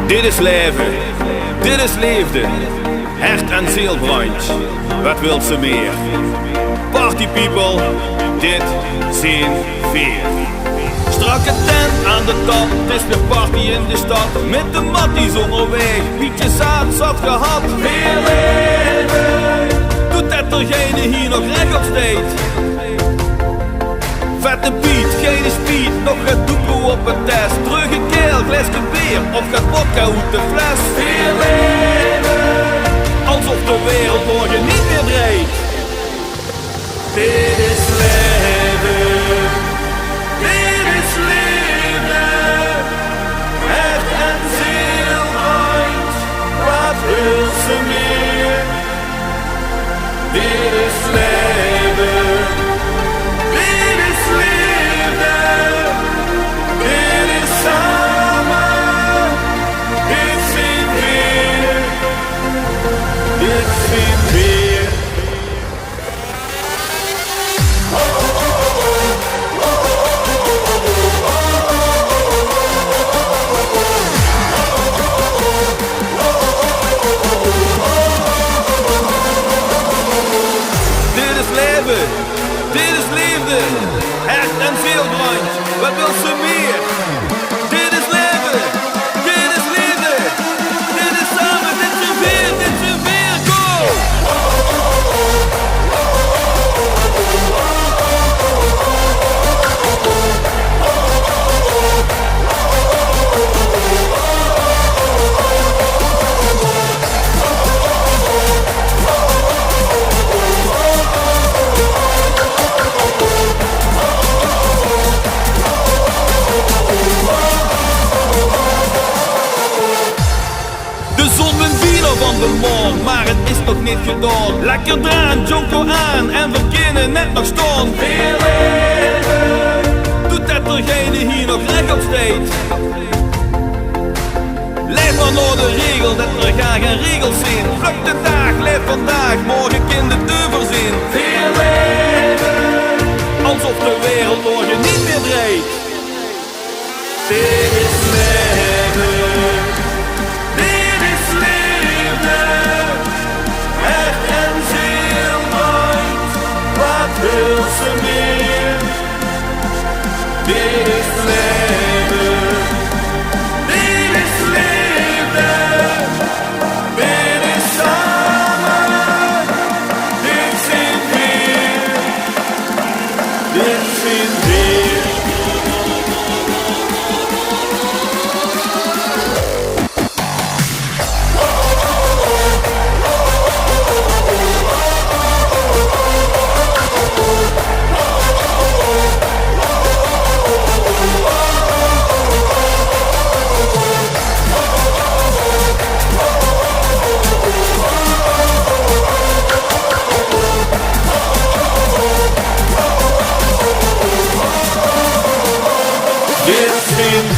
Dit is leven, dit is liefde, hart en ziel brandt. Wat wil ze meer? Party people, dit zien vier. Strakke tent aan de top, het is weer party in de stad. Met de matties onderweg, Pietje zaad zat gehad. Weer leven, doet dat degene hier nog rechtop steekt. Vette beat, geen speed, nog het doekoe op het test. Terug een keel, glaasje bier, of gaat vodka uit de fles. Weer leven, alsof de wereld voor je niet meer dreigt. Dit is leven, dit is liefde, hart en ziel brandt, wat wil ze meer? Dit is leven. Dit is liefde, hart en ziel brandt, wat wil ze meer? Dit is leven, dit is liefde, dit is samen, dit zijn weer, go! Van de morgen, maar het is nog niet gedaan. Lekker draan, jonko aan en verkennen net nog staan. Weer leven, doet dat degene hier nog rechtop steekt. Leef maar naar de regel, dat er gaan geen regels zijn. Vlug de dag, leef vandaag, morgen kind de deur voorzien. Weer leven, alsof de wereld door je niet meer dreigt. Dit is leven. Wil ze meer? Dit is leven, dit is liefde, dit is samen, dit zijn weer, dit zijn weer. Dit zijn